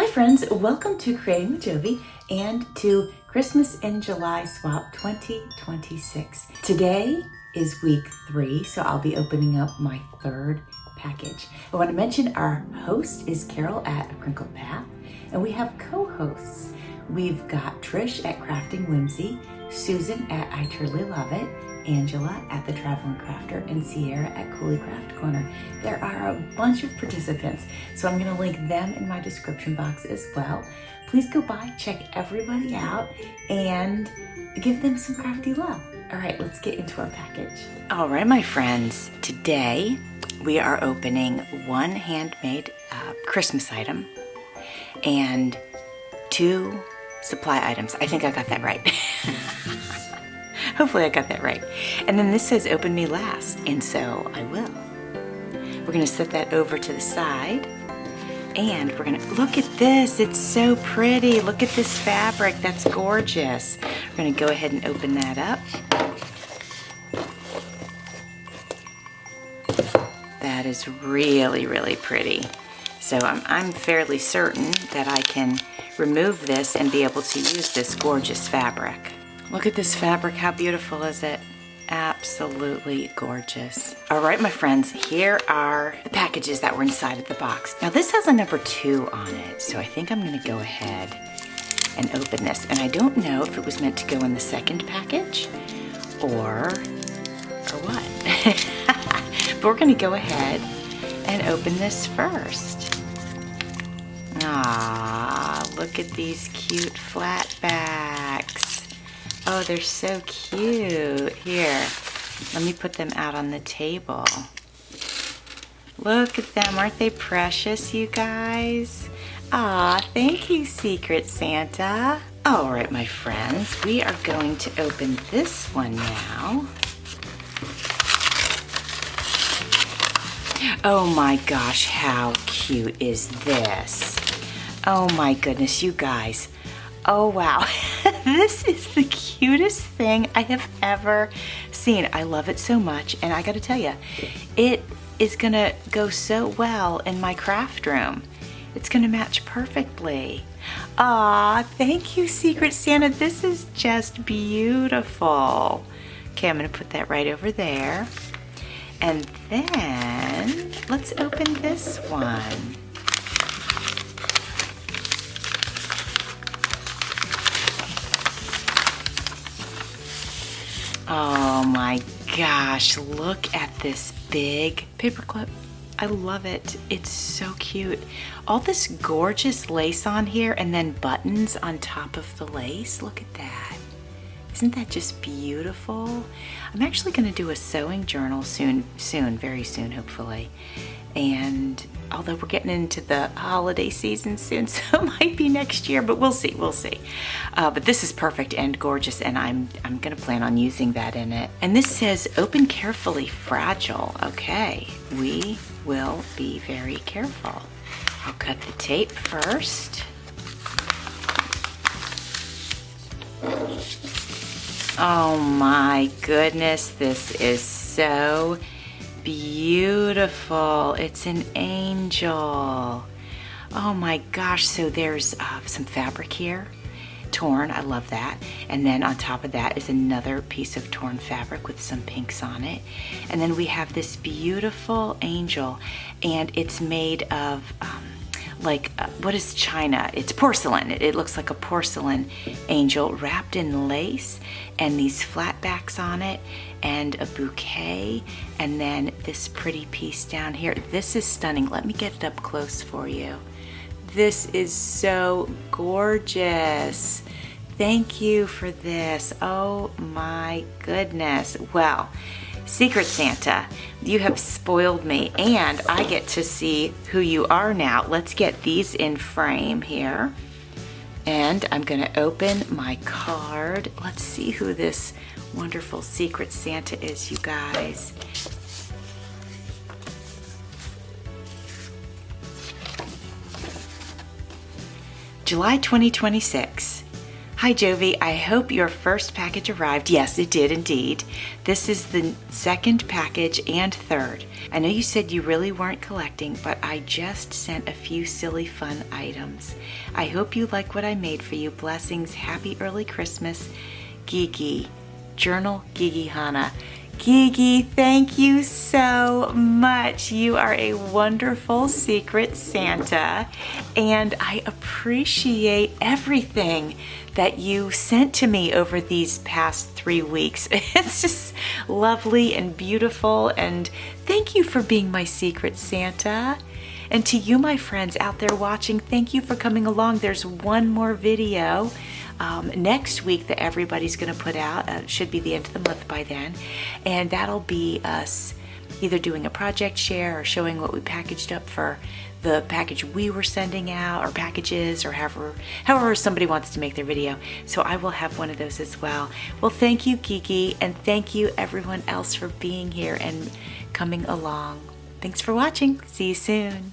friends, welcome to Creating with Jovi and to Christmas in July Swap 2026. Today is week 3, so I'll be opening up my 3rd package. I want to mention our host is Carol at A Crinkled Path, and we have co-hosts. We've got Trish at Crafting Whimsy, Susan at I Truly Love It, Angela at The Traveling Crafter, and Sierra at Cooley Craft Corner. There are a bunch of participants, so I'm going to link them in my description box as well. Please go by, check everybody out, and give them some crafty love. All right, let's get into our package. All right, my friends, today we are opening one handmade Christmas item and 2 supply items. I think I got that right. Hopefully I got that right. And then this says open me last, and so I will. We're gonna set that over to the side, and we're gonna, look at this, it's so pretty. Look at this fabric, that's gorgeous. We're gonna go ahead and open that up. That is really, really pretty. So I'm fairly certain that I can remove this and be able to use this gorgeous fabric. Look at this fabric, how beautiful is it? Absolutely gorgeous. All right, my friends, here are the packages that were inside of the box. Now this has a number 2 on it, so I think I'm gonna go ahead and open this. And I don't know if it was meant to go in the 2nd package or what. But we're gonna go ahead and open this first. Ah, look at these cute flat backs. Oh, they're so cute. Here, let me put them out on the table. Look at them. Aren't they precious, you guys? Aw, thank you, Secret Santa. All right, my friends, we are going to open this one now. Oh my gosh, how cute is this? Oh my goodness, you guys. Oh wow, this is the cutest thing I have ever seen. I love it so much, and I gotta tell you, it is gonna go so well in my craft room. It's gonna match perfectly. Aw, thank you, Secret Santa. This is just beautiful. Okay, I'm gonna put that right over there. And then, let's open this one. Oh my gosh, look at this big paperclip. I love it. It's so cute. All this gorgeous lace on here and then buttons on top of the lace. Look at that. Isn't that just beautiful? I'm actually going to do a sewing journal soon, very soon, hopefully. And although we're getting into the holiday season soon, so it might be next year, but we'll see, but this is perfect and gorgeous, and I'm going to plan on using that in it. And this says, open carefully, fragile. Okay, we will be very careful. I'll cut the tape first. Oh my goodness, this is so beautiful. It's an angel. Oh my gosh, so there's some fabric here, torn, I love that. And then on top of that is another piece of torn fabric with some pinks on it. And then we have this beautiful angel, and it's made of what is China? It's porcelain. It looks like a porcelain angel wrapped in lace, and these flat backs on it, and a bouquet, and then this pretty piece down here. This is stunning. Let me get it up close for you. This is so gorgeous. Thank you for this. Oh my goodness. Well, Secret Santa, you have spoiled me, and I get to see who you are now. Let's get these in frame here. And I'm gonna open my card. Let's see who this wonderful Secret Santa is, you guys. July 2026. Hi Jovi, I hope your first package arrived. Yes, it did indeed. This is the second package and third. I know you said you really weren't collecting, but I just sent a few silly fun items. I hope you like what I made for you. Blessings, happy early Christmas. Gigi, Journal Gigi Hana. Gigi, thank you so much. You are a wonderful secret Santa, and I appreciate everything that you sent to me over these past 3 weeks. It's just lovely and beautiful, and thank you for being my secret Santa. And to you, my friends out there watching, thank you for coming along. There's one more video next week that everybody's going to put out. It should be the end of the month by then, and that'll be us either doing a project share or showing what we packaged up for the package we were sending out, or packages, or however somebody wants to make their video. So I will have one of those as well. Well, thank you, Gigi, and thank you everyone else for being here and coming along. Thanks for watching. See you soon.